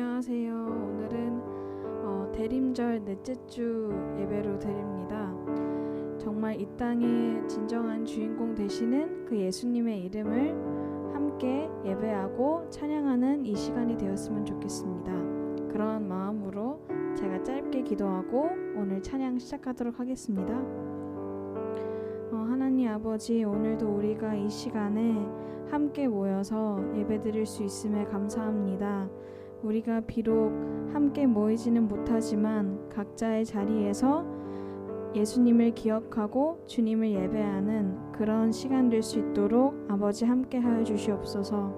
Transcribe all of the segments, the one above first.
안녕하세요. 오늘은 대림절 넷째 주 예배로 드립니다. 정말 이 땅의 진정한 주인공 되시는 그 예수님의 이름을 함께 예배하고 찬양하는 이 시간이 되었으면 좋겠습니다. 그런 마음으로 제가 짧게 기도하고 오늘 찬양 시작하도록 하겠습니다. 하나님 아버지, 오늘도 우리가 이 시간에 함께 모여서 예배드릴 수 있음에 감사합니다. 우리가 비록 함께 모이지는 못하지만 각자의 자리에서 예수님을 기억하고 주님을 예배하는 그런 시간 될 수 있도록 아버지 함께 하여 주시옵소서.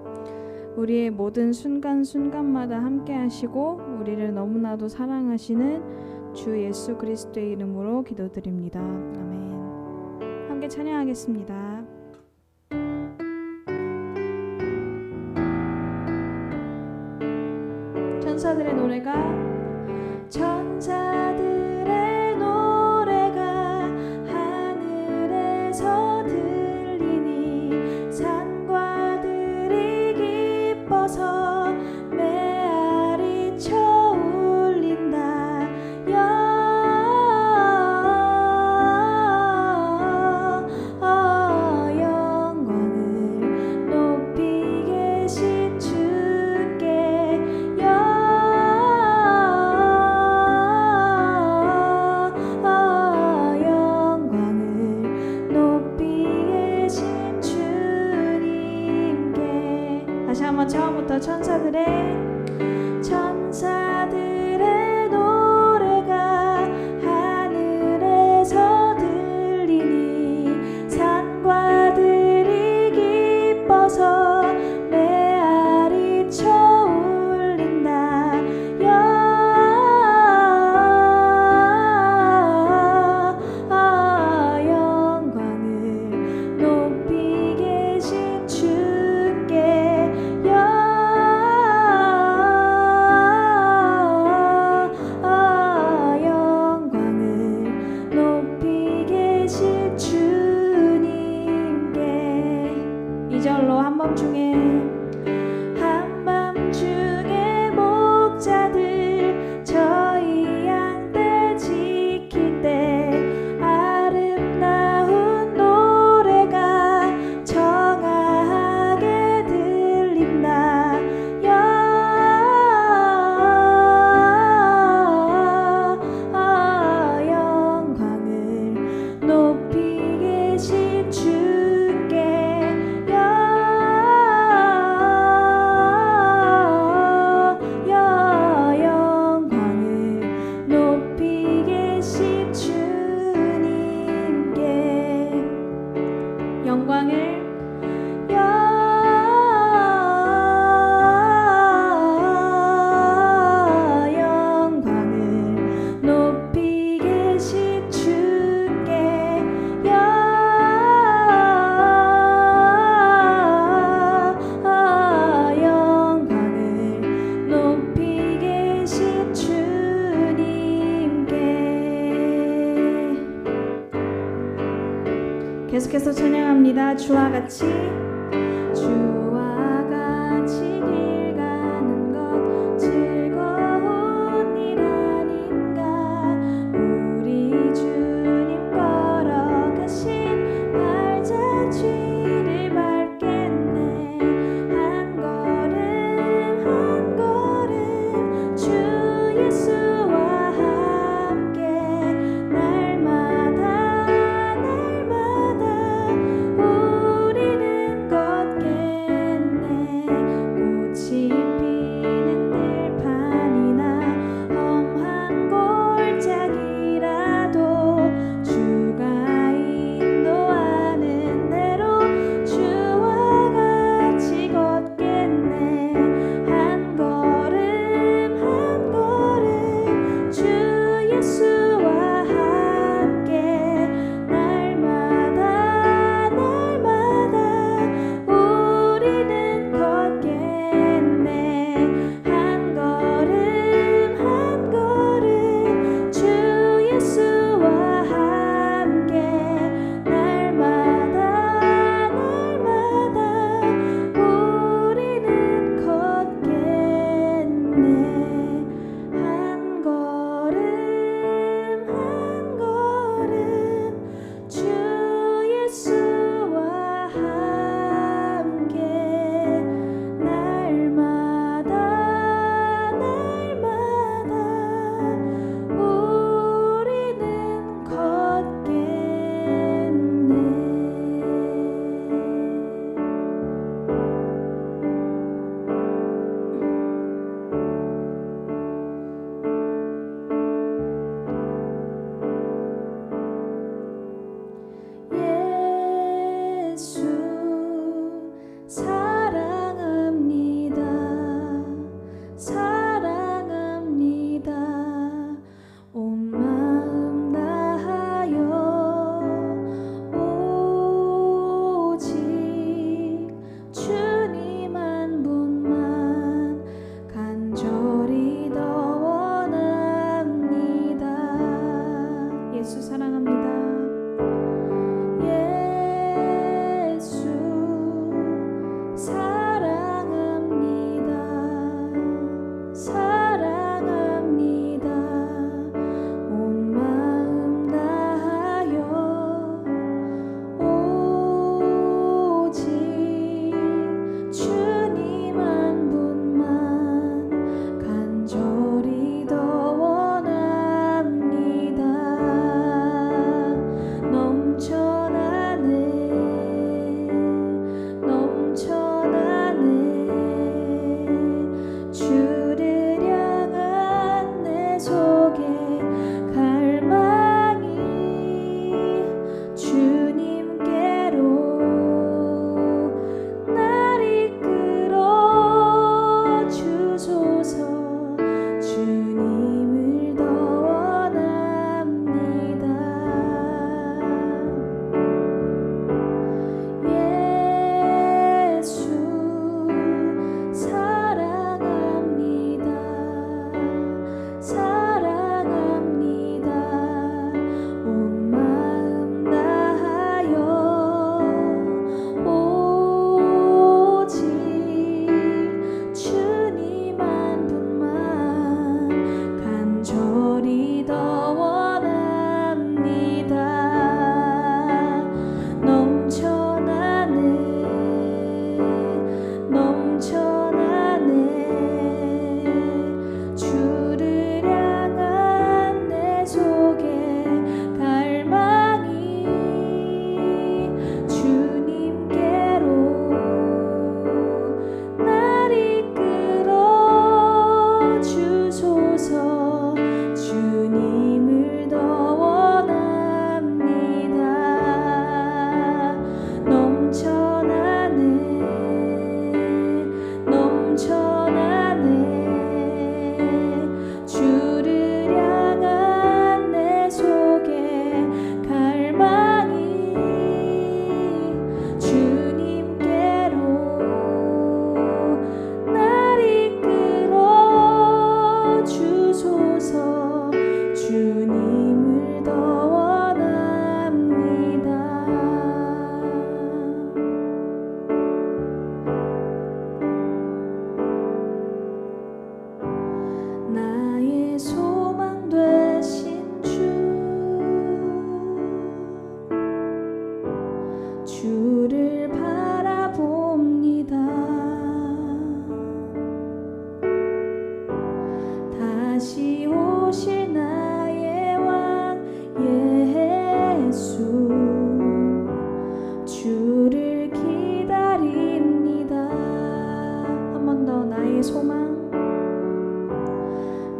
우리의 모든 순간순간마다 함께 하시고 우리를 너무나도 사랑하시는 주 예수 그리스도의 이름으로 기도드립니다. 아멘. 함께 찬양하겠습니다. 천사들의 노래가 천사들의 노래가 하늘에서 들리니 산과들이 기뻐서 메아리 쳐 울린다. 영광을 높이 계신 주께 다시 한번 처음부터 천사들의 노래가 하늘에서 들리니 산과들이 기뻐서 메아리 쳐 울린다. 영광을 높이 계신 주께 한밤중에 목자들 저희 양떼 지킬 때 아름다운 노래가 청아하게 들린다. 영광을 높이 계신 주께 계속해서 찬양합니다. 주와 같이 길 가는 것 즐거운 일 아닌가. 우리 주님 걸어가신 발자취를 밟겠네. 한 걸음 한 걸음 주 예수와 함께 날마다 우리는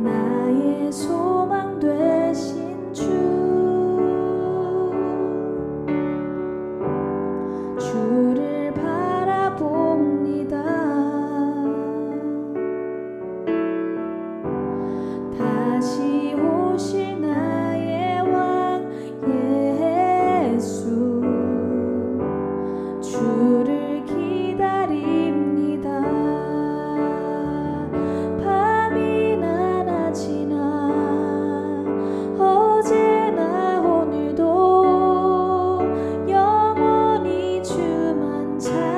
나의 소망 되신 주, 주를 바라봅니다. 다시 오실 나의 왕 예수, 주를 기다립니다. 밤이나 낮이나 어제나 오늘도 영원히 주만 찬양해.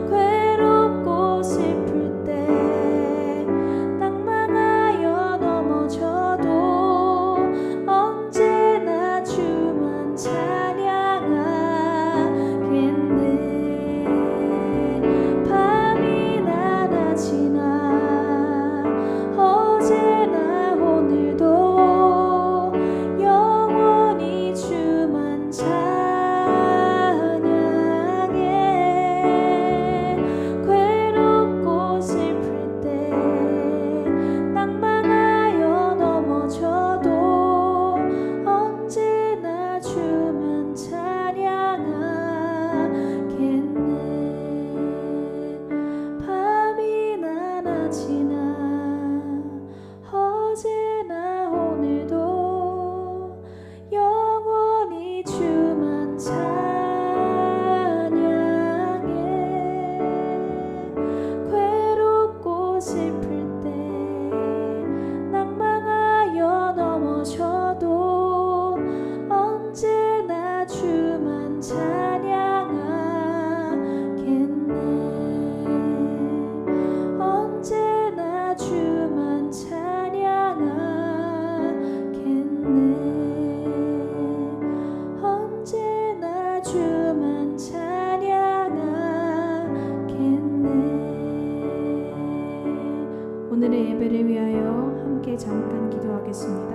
괴롭고 슬플 때 낭만하여 넘어져도 언제나 주만 찬양하겠네. 밤이나 낮이나 어제나 오늘도 영원히 주만 찬양해. 괴롭고 슬플 때 낭만하여 넘어져도 언제나 주만 찬양하겠네. 밤이나 낮이나 어제나 오늘도 영원히 주만 찬양해. 괴롭고 슬플 때 낭만하여 넘어져도 언제나 주만 찬양하겠네. 언제나 주만 찬양하겠네. 언제나 주만 찬양하겠네. 오늘의 예배를 위하여 함께 잠깐 기도하겠습니다.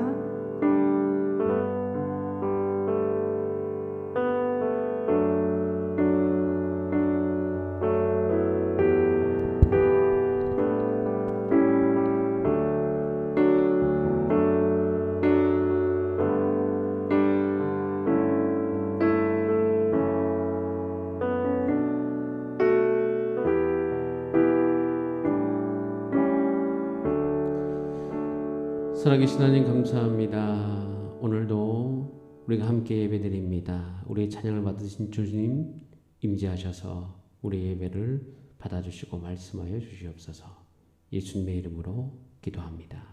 살아계신 하나님 감사합니다. 오늘도 우리가 함께 예배드립니다. 우리의 찬양을 받으신 주님 임재하셔서 우리의 예배를 받아주시고 말씀하여 주시옵소서. 예수님의 이름으로 기도합니다.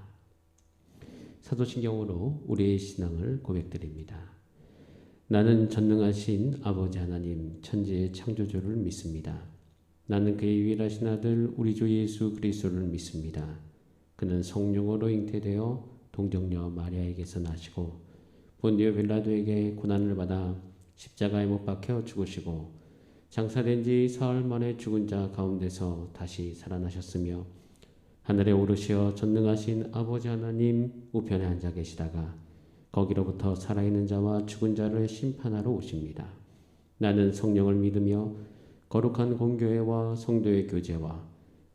사도신경으로 우리의 신앙을 고백드립니다. 나는 전능하신 아버지 하나님 천지의 창조주를 믿습니다. 나는 그의 유일하신 아들 우리 주 예수 그리스도를 믿습니다. 그는 성령으로 잉태되어 동정녀 마리아에게서 나시고 본디오 빌라도에게 고난을 받아 십자가에 못 박혀 죽으시고 장사된 지 사흘 만에 죽은 자 가운데서 다시 살아나셨으며 하늘에 오르시어 전능하신 아버지 하나님 우편에 앉아 계시다가 거기로부터 살아있는 자와 죽은 자를 심판하러 오십니다. 나는 성령을 믿으며 거룩한 공교회와 성도의 교제와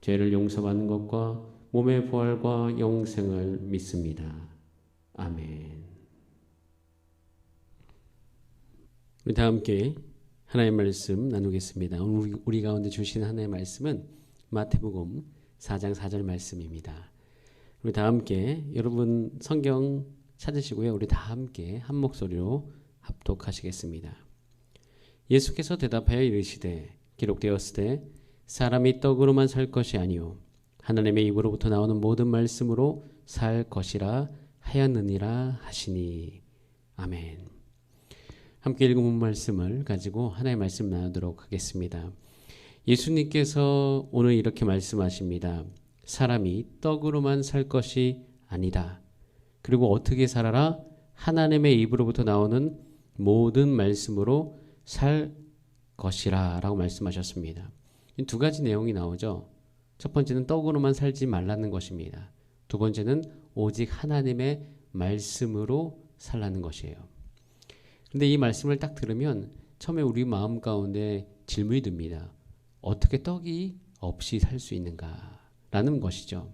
죄를 용서받는 것과 몸의 부활과 영생을 믿습니다. 아멘. 우리 다 함께 하나님의 말씀 나누겠습니다. 오늘 우리 가운데 주신 하나님의 말씀은 마태복음 4장 4절 말씀입니다. 우리 다 함께 여러분 성경 찾으시고요. 우리 다 함께 한 목소리로 합독하시겠습니다. 예수께서 대답하여 이르시되 기록되었으되 사람이 떡으로만 살 것이 아니요 하나님의 입으로부터 나오는 모든 말씀으로 살 것이라 하였느니라 하시니. 아멘. 함께 읽은 말씀을 가지고 하나의 말씀 나누도록 하겠습니다. 예수님께서 오늘 이렇게 말씀하십니다. 사람이 떡으로만 살 것이 아니다. 그리고 어떻게 살아라? 하나님의 입으로부터 나오는 모든 말씀으로 살 것이라 라고 말씀하셨습니다. 두 가지 내용이 나오죠. 첫 번째는 떡으로만 살지 말라는 것입니다. 두 번째는 오직 하나님의 말씀으로 살라는 것이에요. 그런데 이 말씀을 딱 들으면 처음에 우리 마음 가운데 질문이 듭니다. 어떻게 떡이 없이 살 수 있는가라는 것이죠.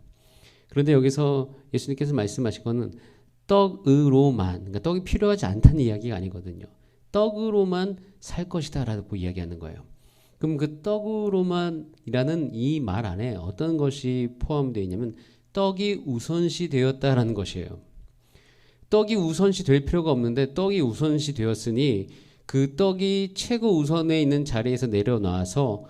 그런데 여기서 예수님께서 말씀하신 거는 떡으로만, 그러니까 떡이 필요하지 않다는 이야기가 아니거든요. 떡으로만 살 것이다 라고 이야기하는 거예요. 그럼 그 떡으로만이라는 이 말 안에 어떤 것이 포함되어 있냐면 떡이 우선시 되었다라는 것이에요. 떡이 우선시 될 필요가 없는데 떡이 우선시 되었으니 그 떡이 최고 우선에 있는 자리에서 내려놔서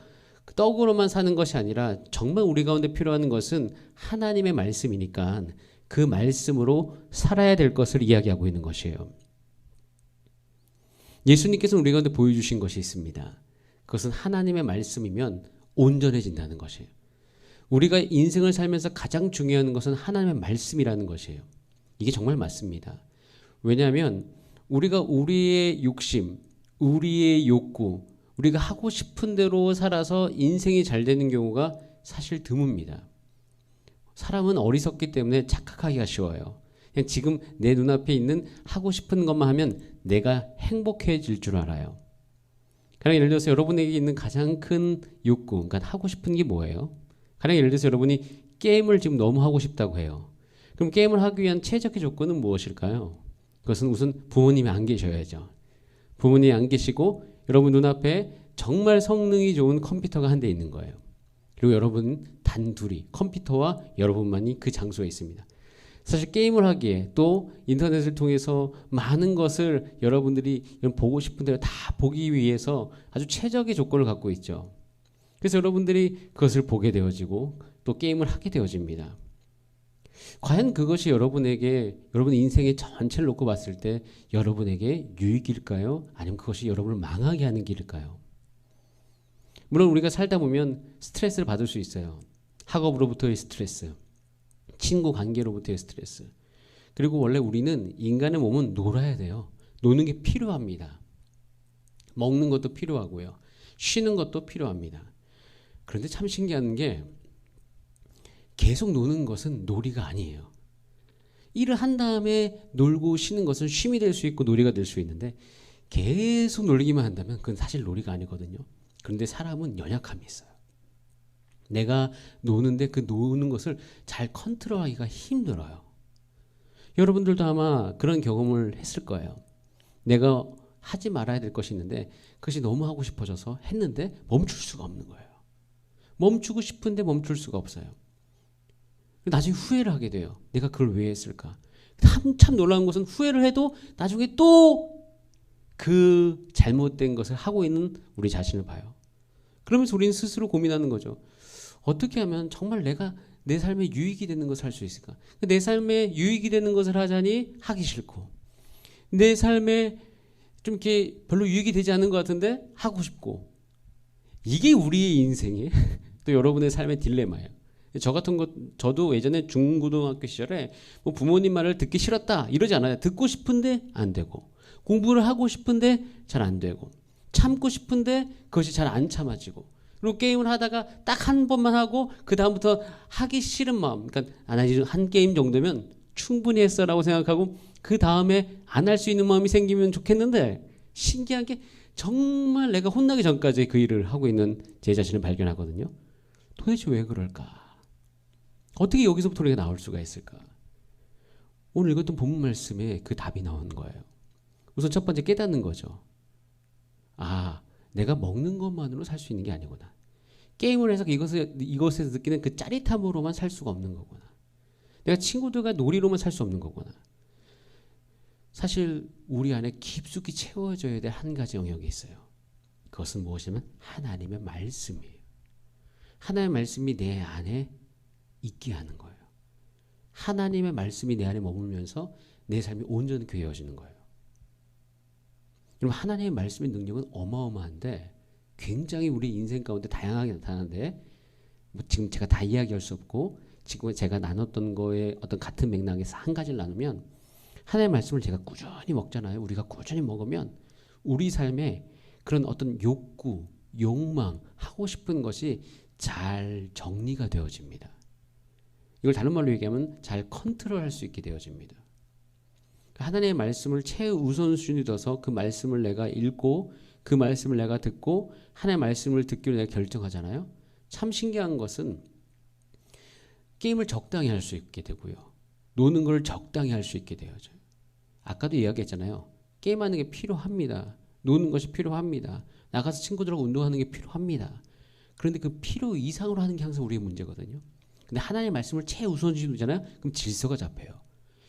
떡으로만 사는 것이 아니라 정말 우리 가운데 필요한 것은 하나님의 말씀이니까 그 말씀으로 살아야 될 것을 이야기하고 있는 것이에요. 예수님께서는 우리 가운데 보여주신 것이 있습니다. 그것은 하나님의 말씀이면 온전해진다는 것이에요. 우리가 인생을 살면서 가장 중요한 것은 하나님의 말씀이라는 것이에요. 이게 정말 맞습니다. 왜냐하면 우리가 우리의 욕심, 우리의 욕구, 우리가 하고 싶은 대로 살아서 인생이 잘 되는 경우가 사실 드뭅니다. 사람은 어리석기 때문에 착각하기가 쉬워요. 그냥 지금 내 눈앞에 있는 하고 싶은 것만 하면 내가 행복해질 줄 알아요. 가령 예를 들어서 여러분에게 있는 가장 큰 욕구, 그러니까 하고 싶은 게 뭐예요? 가령 예를 들어서 여러분이 게임을 지금 너무 하고 싶다고 해요. 그럼 게임을 하기 위한 최적의 조건은 무엇일까요? 그것은 우선 부모님이 안 계셔야죠. 부모님이 안 계시고 여러분 눈앞에 정말 성능이 좋은 컴퓨터가 한 대 있는 거예요. 그리고 여러분 단둘이 컴퓨터와 여러분만이 그 장소에 있습니다. 사실 게임을 하기에 또 인터넷을 통해서 많은 것을 여러분들이 보고 싶은 대로 다 보기 위해서 아주 최적의 조건을 갖고 있죠. 그래서 여러분들이 그것을 보게 되어지고 또 게임을 하게 되어집니다. 과연 그것이 여러분에게 여러분 인생의 전체를 놓고 봤을 때 여러분에게 유익일까요? 아니면 그것이 여러분을 망하게 하는 길일까요? 물론 우리가 살다 보면 스트레스를 받을 수 있어요. 학업으로부터의 스트레스, 친구 관계로부터의 스트레스. 그리고 원래 우리는 인간의 몸은 놀아야 돼요. 노는 게 필요합니다. 먹는 것도 필요하고요. 쉬는 것도 필요합니다. 그런데 참 신기한 게 계속 노는 것은 놀이가 아니에요. 일을 한 다음에 놀고 쉬는 것은 쉼이 될 수 있고 놀이가 될 수 있는데 계속 놀기만 한다면 그건 사실 놀이가 아니거든요. 그런데 사람은 연약함이 있어요. 내가 노는데 그 노는 것을 잘 컨트롤하기가 힘들어요. 여러분들도 아마 그런 경험을 했을 거예요. 내가 하지 말아야 될 것이 있는데 그것이 너무 하고 싶어져서 했는데 멈출 수가 없는 거예요. 멈추고 싶은데 멈출 수가 없어요. 나중에 후회를 하게 돼요. 내가 그걸 왜 했을까? 참 놀라운 것은 후회를 해도 나중에 또 그 잘못된 것을 하고 있는 우리 자신을 봐요. 그러면서 우리는 스스로 고민하는 거죠. 어떻게 하면 정말 내가 내 삶에 유익이 되는 것을 할 수 있을까? 내 삶에 유익이 되는 것을 하자니 하기 싫고 내 삶에 좀 이렇게 별로 유익이 되지 않는 것 같은데 하고 싶고 이게 우리의 인생의 또 여러분의 삶의 딜레마예요. 저 같은 것 저도 예전에 중고등학교 시절에 뭐 부모님 말을 듣기 싫었다 이러지 않아요. 듣고 싶은데 안 되고 공부를 하고 싶은데 잘 안 되고 참고 싶은데 그것이 잘 안 참아지고 그리고 게임을 하다가 딱 한 번만 하고 그 다음부터 하기 싫은 마음 그러니까 한 게임 정도면 충분히 했어라고 생각하고 그 다음에 안 할 수 있는 마음이 생기면 좋겠는데 신기한 게 정말 내가 혼나기 전까지 그 일을 하고 있는 제 자신을 발견하거든요. 도대체 왜 그럴까? 어떻게 여기서부터 우리가 나올 수가 있을까? 오늘 읽었던 본문 말씀에 그 답이 나온 거예요. 우선 첫 번째 깨닫는 거죠. 아, 내가 먹는 것만으로 살 수 있는 게 아니구나. 게임을 해서 이것에서 느끼는 그 짜릿함으로만 살 수가 없는 거구나. 내가 친구들과 놀이로만 살 수 없는 거구나. 사실 우리 안에 깊숙이 채워져야 될 한 가지 영역이 있어요. 그것은 무엇이냐면 하나님의 말씀이에요. 하나님의 말씀이 내 안에 있게 하는 거예요. 하나님의 말씀이 내 안에 머물면서 내 삶이 온전히 되어지는 거예요. 여러분 하나님의 말씀의 능력은 어마어마한데 굉장히 우리 인생 가운데 다양하게 나타나는데 뭐 지금 제가 다 이야기할 수 없고 지금 제가 나눴던 거에 어떤 같은 맥락에서 한 가지를 나누면 하나님의 말씀을 제가 꾸준히 먹잖아요. 우리가 꾸준히 먹으면 우리 삶에 그런 어떤 욕구, 욕망, 하고 싶은 것이 잘 정리가 되어집니다. 이걸 다른 말로 얘기하면 잘 컨트롤할 수 있게 되어집니다. 하나님의 말씀을 최우선순위 둬서 그 말씀을 내가 읽고 그 말씀을 내가 듣고 하나님의 말씀을 듣기로 내가 결정하잖아요. 참 신기한 것은 게임을 적당히 할 수 있게 되고요. 노는 걸 적당히 할 수 있게 되어져요. 아까도 이야기했잖아요. 게임하는 게 필요합니다. 노는 것이 필요합니다. 나가서 친구들하고 운동하는 게 필요합니다. 그런데 그 필요 이상으로 하는 게 항상 우리의 문제거든요. 근데 하나님의 말씀을 최우선순위 두잖아요. 그럼 질서가 잡혀요.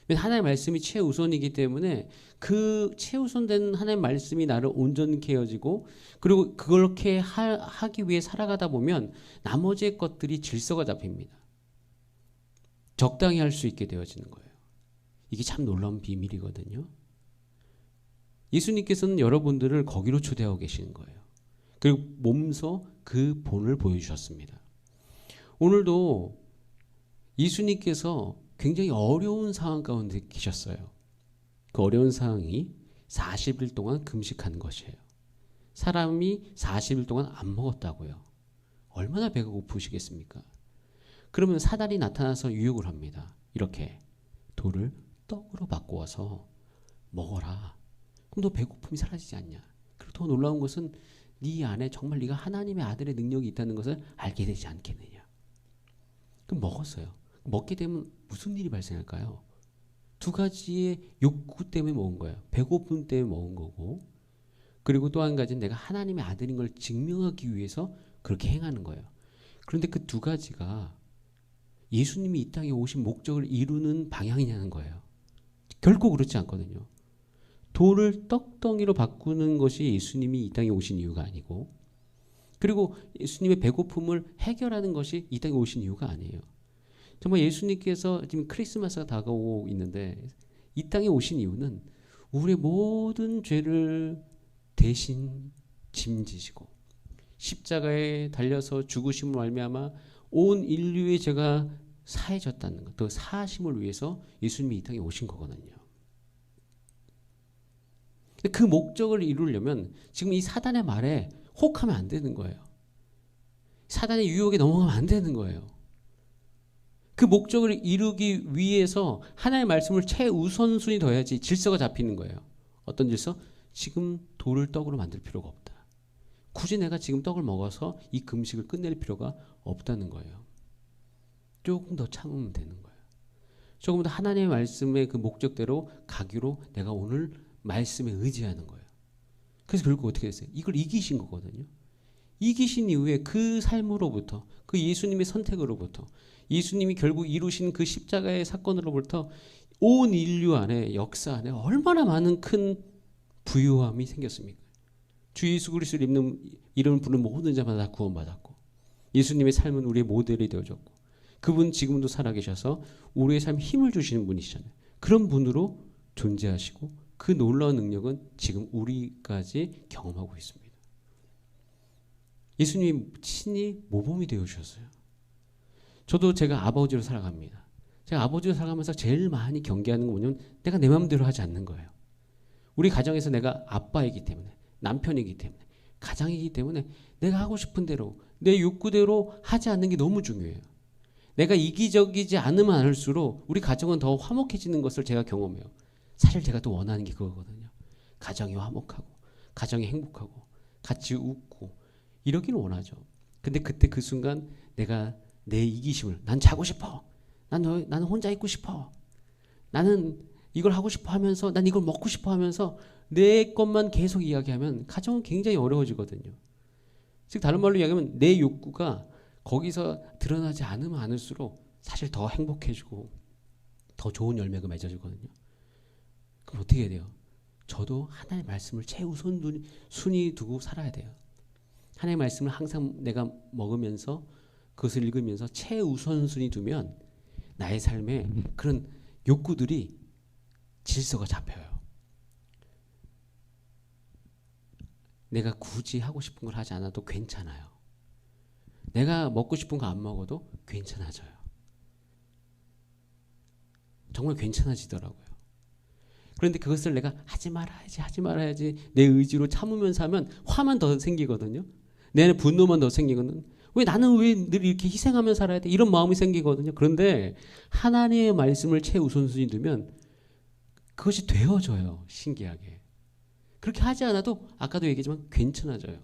하나님의 말씀이 최우선이기 때문에 그 최우선된 하나님의 말씀이 나를 온전케 해지고 그리고 그렇게 하기 위해 살아가다 보면 나머지의 것들이 질서가 잡힙니다. 적당히 할 수 있게 되어지는 거예요. 이게 참 놀라운 비밀이거든요. 예수님께서는 여러분들을 거기로 초대하고 계시는 거예요. 그리고 몸소 그 본을 보여주셨습니다. 오늘도 예수님께서 굉장히 어려운 상황 가운데 계셨어요. 그 어려운 상황이 40일 동안 금식하는 것이에요. 사람이 40일 동안 안 먹었다고요. 얼마나 배가 고프시겠습니까? 그러면 사단이 나타나서 유혹을 합니다. 이렇게 돌을 떡으로 바꾸어서 먹어라. 그럼 너 배고픔이 사라지지 않냐? 그리고 더 놀라운 것은 네 안에 정말 네가 하나님의 아들의 능력이 있다는 것을 알게 되지 않겠느냐? 그럼 먹었어요. 먹게 되면 무슨 일이 발생할까요? 두 가지의 욕구 때문에 먹은 거예요. 배고픔 때문에 먹은 거고, 그리고 또 한 가지는 내가 하나님의 아들인 걸 증명하기 위해서 그렇게 행하는 거예요. 그런데 그 두 가지가 예수님이 이 땅에 오신 목적을 이루는 방향이냐는 거예요. 결코 그렇지 않거든요. 돌을 떡덩이로 바꾸는 것이 예수님이 이 땅에 오신 이유가 아니고, 그리고 예수님의 배고픔을 해결하는 것이 이 땅에 오신 이유가 아니에요. 정말 예수님께서 지금 크리스마스가 다가오고 있는데 이 땅에 오신 이유는 우리의 모든 죄를 대신 짐지시고 십자가에 달려서 죽으심을 말미암아 온 인류의 죄가 사해졌다는 것, 그 사하심을 위해서 예수님이 이 땅에 오신 거거든요. 그 목적을 이루려면 지금 이 사단의 말에 혹하면 안 되는 거예요. 사단의 유혹에 넘어가면 안 되는 거예요. 그 목적을 이루기 위해서 하나님의 말씀을 최우선순위 둬야지 질서가 잡히는 거예요. 어떤 질서? 지금 돌을 떡으로 만들 필요가 없다. 굳이 내가 지금 떡을 먹어서 이 금식을 끝낼 필요가 없다는 거예요. 조금 더 참으면 되는 거예요. 조금 더 하나님의 말씀의 그 목적대로 가기로 내가 오늘 말씀에 의지하는 거예요. 그래서 결국 어떻게 됐어요? 이걸 이기신 거거든요. 이기신 이후에 그 삶으로부터, 그 예수님의 선택으로부터, 예수님이 결국 이루신 그 십자가의 사건으로부터 온 인류 안에, 역사 안에 얼마나 많은 큰 부유함이 생겼습니까? 주 예수 그리스도를 이름을 부르는 모든 자마다 구원받았고, 예수님의 삶은 우리의 모델이 되어졌고, 그분 지금도 살아계셔서 우리의 삶에 힘을 주시는 분이시잖아요. 그런 분으로 존재하시고 그 놀라운 능력은 지금 우리까지 경험하고 있습니다. 예수님이 친히 모범이 되어주셨어요. 저도 제가 아버지로 살아갑니다. 제가 아버지로 살아가면서 제일 많이 경계하는 건 뭐냐면 내가 내 마음대로 하지 않는 거예요. 우리 가정에서 내가 아빠이기 때문에, 남편이기 때문에, 가장이기 때문에 내가 하고 싶은 대로, 내 욕구대로 하지 않는 게 너무 중요해요. 내가 이기적이지 않으면 않을수록 우리 가정은 더 화목해지는 것을 제가 경험해요. 사실 제가 또 원하는 게 그거거든요. 가정이 화목하고, 가정이 행복하고, 같이 웃고 이러기를 원하죠. 근데 그때 그 순간 내가 내 이기심을, 난 자고 싶어, 나는 혼자 있고 싶어, 나는 이걸 하고 싶어 하면서, 난 이걸 먹고 싶어 하면서 내 것만 계속 이야기하면 가정은 굉장히 어려워지거든요. 즉 다른 말로 이야기하면 내 욕구가 거기서 드러나지 않으면 않을수록 사실 더 행복해지고 더 좋은 열매가 맺어지거든요. 그럼 어떻게 해야 돼요? 저도 하나님의 말씀을 최우선순위 두고 살아야 돼요. 하나님의 말씀을 항상 내가 먹으면서 그것을 읽으면서 최우선순위 두면 나의 삶에 그런 욕구들이 질서가 잡혀요. 내가 굳이 하고 싶은 걸 하지 않아도 괜찮아요. 내가 먹고 싶은 거 안 먹어도 괜찮아져요. 정말 괜찮아지더라고요. 그런데 그것을 내가 하지 말아야지 내 의지로 참으면서 하면 화만 더 생기거든요. 내 안에 분노만 더 생기거든요. 나는 왜 늘 이렇게 희생하며 살아야 돼? 이런 마음이 생기거든요. 그런데 하나님의 말씀을 최우선순위 두면 그것이 되어져요. 신기하게. 그렇게 하지 않아도 아까도 얘기했지만 괜찮아져요.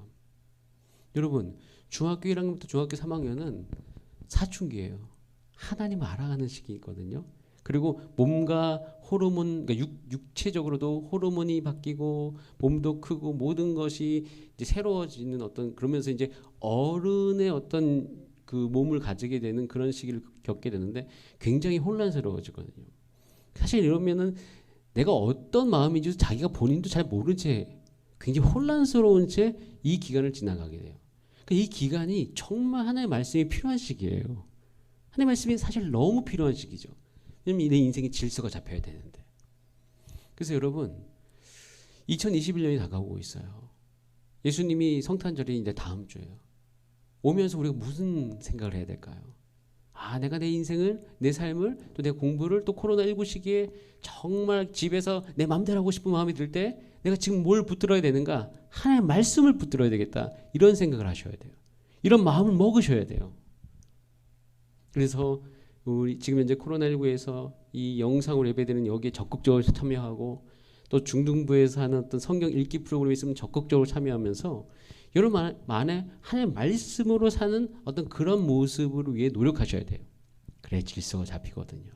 여러분, 중학교 1학년부터 중학교 3학년은 사춘기예요. 하나님을 알아가는 시기거든요. 그리고 몸과 호르몬, 그러니까 육체적으로도 호르몬이 바뀌고 몸도 크고 모든 것이 이제 새로워지는 어떤, 그러면서 이제 어른의 어떤 그 몸을 가지게 되는 그런 시기를 겪게 되는데 굉장히 혼란스러워지거든요. 사실 이러면은 내가 어떤 마음인지 자기가 본인도 잘 모른 채 굉장히 혼란스러운 채 이 기간을 지나가게 돼요. 이 기간이 정말 하나님의 말씀이 필요한 시기예요. 하나님의 말씀이 사실 너무 필요한 시기죠. 왜냐면 내 인생의 질서가 잡혀야 되는데. 그래서 여러분 2021년이 다가오고 있어요. 예수님이 성탄절이 이제 다음 주예요. 오면서 우리가 무슨 생각을 해야 될까요? 내가 내 인생을, 내 삶을, 또 내 공부를, 또 코로나19 시기에 정말 집에서 내 마음대로 하고 싶은 마음이 들 때 내가 지금 뭘 붙들어야 되는가? 하나님의 말씀을 붙들어야 되겠다. 이런 생각을 하셔야 돼요. 이런 마음을 먹으셔야 돼요. 그래서 우리 지금 현재 코로나19에서 이 영상으로 예배드리는 여기에 적극적으로 참여하고, 또 중등부에서 하는 어떤 성경 읽기 프로그램이 있으면 적극적으로 참여하면서 여러분 안에 하나님의 말씀으로 사는 어떤 그런 모습을 위해 노력하셔야 돼요. 그래야 질서가 잡히거든요.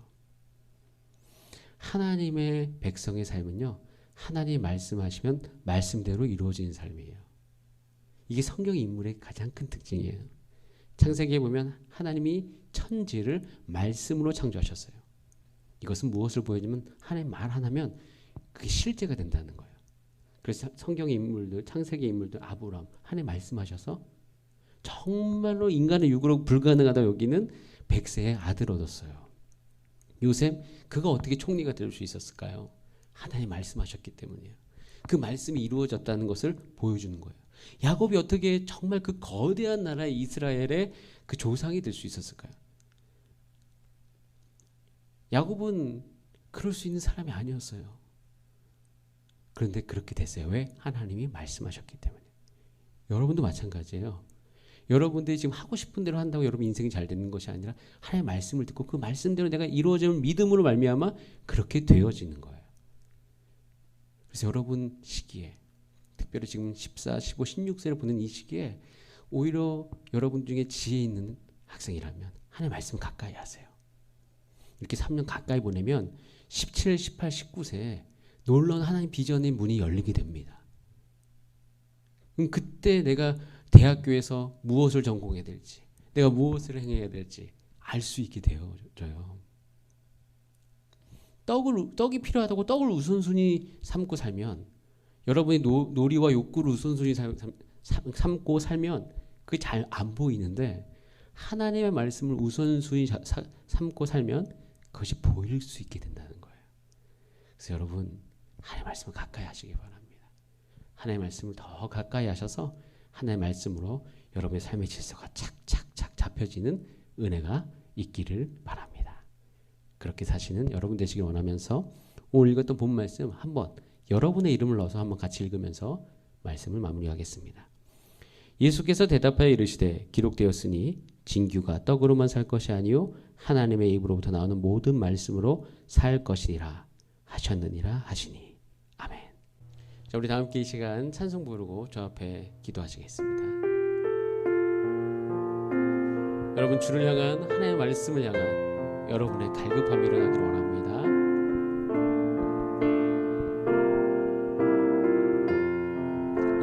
하나님의 백성의 삶은요, 하나님이 말씀하시면 말씀대로 이루어지는 삶이에요. 이게 성경 인물의 가장 큰 특징이에요. 창세기에 보면 하나님이 천지를 말씀으로 창조하셨어요. 이것은 무엇을 보여주면 하나님 말 하나면 그게 실제가 된다는 거예요. 그래서 성경의 인물들, 창세기 인물들, 아브라함, 하나님 말씀하셔서 정말로 인간의 육으로 불가능하다 여기는 백세의 아들 얻었어요. 요셉, 그가 어떻게 총리가 될 수 있었을까요? 하나님 말씀하셨기 때문이에요. 그 말씀이 이루어졌다는 것을 보여주는 거예요. 야곱이 어떻게 정말 그 거대한 나라 이스라엘의 그 조상이 될 수 있었을까요? 야곱은 그럴 수 있는 사람이 아니었어요. 그런데 그렇게 됐어요. 왜? 하나님이 말씀하셨기 때문에. 여러분도 마찬가지예요. 여러분들이 지금 하고 싶은 대로 한다고 여러분 인생이 잘 되는 것이 아니라 하나님의 말씀을 듣고 그 말씀대로 내가 이루어지는 믿음으로 말미암아 그렇게 되어지는 거예요. 그래서 여러분 시기에, 특별히 지금 14, 15, 16세를 보는 이 시기에 오히려 여러분 중에 지혜 있는 학생이라면 하나님의 말씀 가까이 하세요. 이렇게 3년 가까이 보내면 17, 18, 19세에 놀라운 하나님 비전의 문이 열리게 됩니다. 그럼 그때 내가 대학교에서 무엇을 전공해야 될지, 내가 무엇을 행해야 될지 알 수 있게 되어져요. 떡이 필요하다고 떡을 우선순위 삼고 살면, 여러분이 놀이와 욕구를 우선순위 삼고 살면 그게 잘 안 보이는데, 하나님의 말씀을 우선순위 삼고 살면 그것이 보일 수 있게 된다는 거예요. 그래서 여러분 하나님의 말씀을 가까이 하시기 바랍니다. 하나님의 말씀을 더 가까이 하셔서 하나님의 말씀으로 여러분의 삶의 질서가 착착착 잡혀지는 은혜가 있기를 바랍니다. 그렇게 사시는 여러분 되시길 원하면서 오늘 읽었던 본 말씀 한번 여러분의 이름을 넣어서 한번 같이 읽으면서 말씀을 마무리하겠습니다. 예수께서 대답하여 이르시되 기록되었으니 진규가 떡으로만 살 것이 아니요 하나님의 입으로부터 나오는 모든 말씀으로 살 것이니라 하셨느니라 하시니. 아멘. 자, 우리 다 함께 이 시간 찬송 부르고 저 앞에 기도하시겠습니다. 여러분, 주를 향한 하나님의 말씀을 향한 여러분의 갈급함이 일어나기를 원합니다.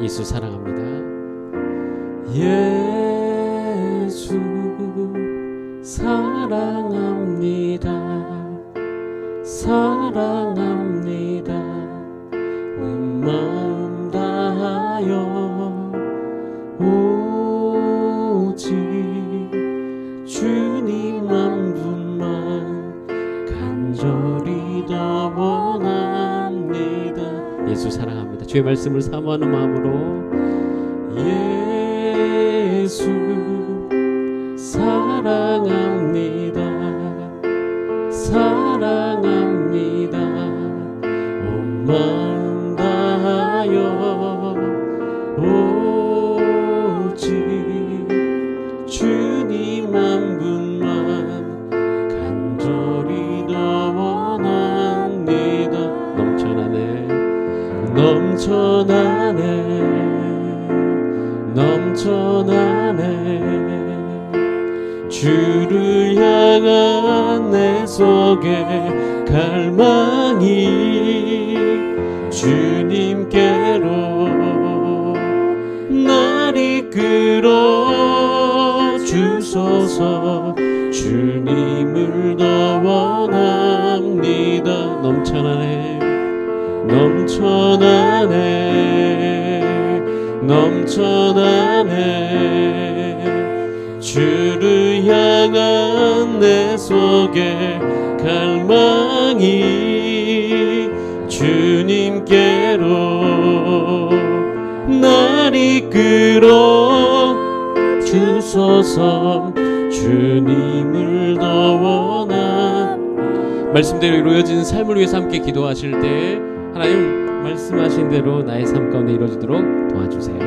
예수 사랑합니다. 예수 사랑합니다. 사랑합니다. 온 마음 다하여 오직 주님 한 분만 간절히 더 원합니다. 예수 사랑합니다. 주의 말씀을 사모하는 마음으로 예수 사랑합니다. 사랑합니다. 온 마음 다하여 오직 주님 한 분만 간절히 더 원합니다. 넘쳐나네 넘쳐나네 넘쳐나네 주를 향한 내 속에 갈망이 주님께로 날 이끌어 주소서. 주님을 더 원합니다. 넘쳐나네 넘쳐나네 넘쳐나네. 주를 향한 내 속에 갈망이 주님께로 날 이끌어 주소서. 주님을 더 원하. 말씀대로 이루어진 삶을 위해서 함께 기도하실 때 하나님 말씀하신 대로 나의 삶 가운데 이루어지도록 도와주세요.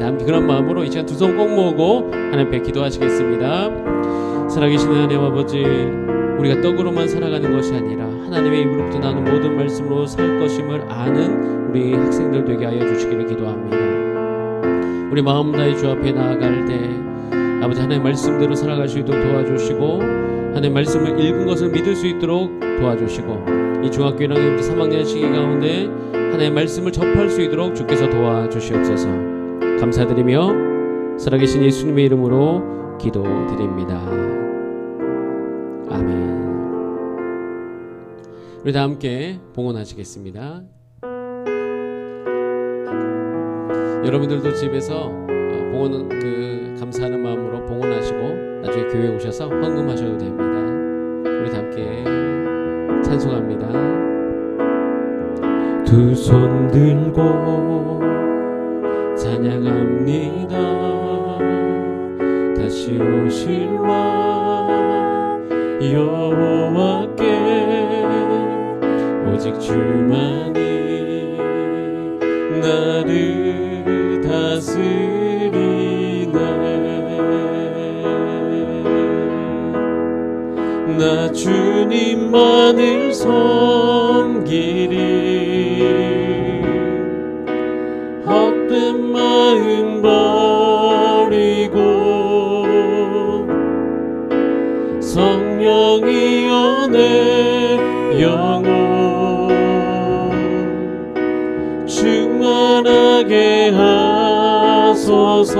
함께 그런 마음으로 이 시간 두 손 꼭 모으고 하나님 앞에 기도하시겠습니다. 살아계신 하나님 아버지, 우리가 떡으로만 살아가는 것이 아니라 하나님의 입으로부터 나는 모든 말씀으로 살 것임을 아는 우리 학생들 되게 하여 주시기를 기도합니다. 우리 마음 다해 주 앞에 나아갈 때 아버지 하나님의 말씀대로 살아갈 수 있도록 도와주시고, 하나님의 말씀을 읽은 것을 믿을 수 있도록 도와주시고, 이 중학교 1학년 3학년 시기 가운데 하나님의 말씀을 접할 수 있도록 주께서 도와주시옵소서. 감사드리며 살아계신 예수님의 이름으로 기도드립니다. 아멘. 우리 다 함께 봉헌하시겠습니다. 여러분들도 집에서 봉헌 감사하는 마음으로 봉헌하시고 나중에 교회에 오셔서 헌금하셔도 됩니다. 우리 다 함께 찬송합니다. 두 손 들고 찬양합니다. 다시 오실 왕 여호와께 오직 주만이 나를 다스리네. 나 주님만을 섬기리. 헛된 마음 버리고 성령이여 내 영혼 충만하게 하소서.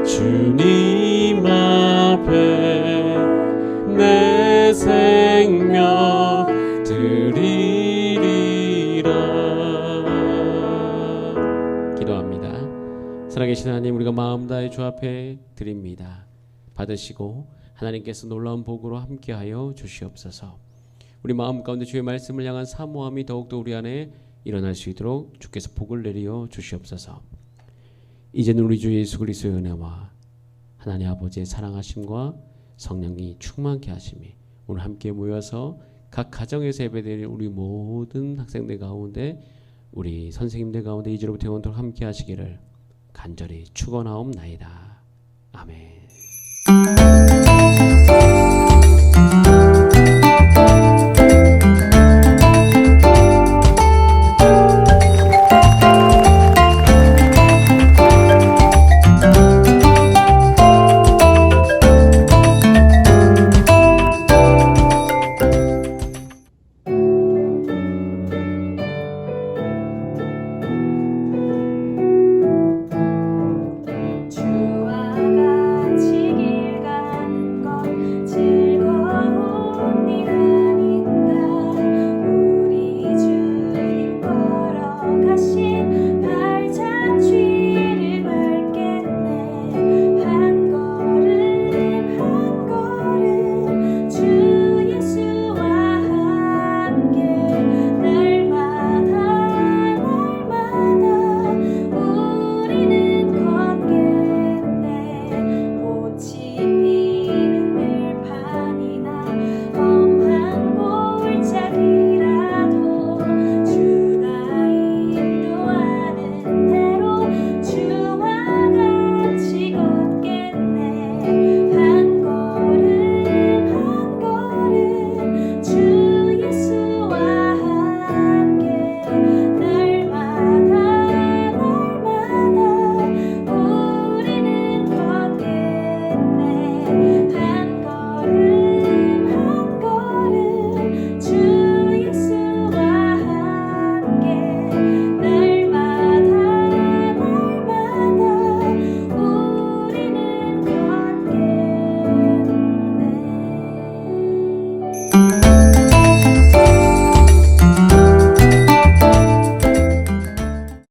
주님 앞에 내 생명 드리리라. 기도합니다. 살아계신 하나님, 우리가 마음 다해 주 앞에 드립니다. 받으시고 하나님께서 놀라운 복으로 함께하여 주시옵소서. 우리 마음 가운데 주의 말씀을 향한 사모함이 더욱더 우리 안에 일어날 수 있도록 주께서 복을 내리어 주시옵소서. 이제는 우리 주 예수 그리스도의 은혜와 하나님 아버지의 사랑하심과 성령이 충만케 하심이 오늘 함께 모여서 각 가정에서 예배드리는 우리 모든 학생들 가운데, 우리 선생님들 가운데 이제로부터 영원토록 함께 하시기를 간절히 축원하옵나이다. 아멘.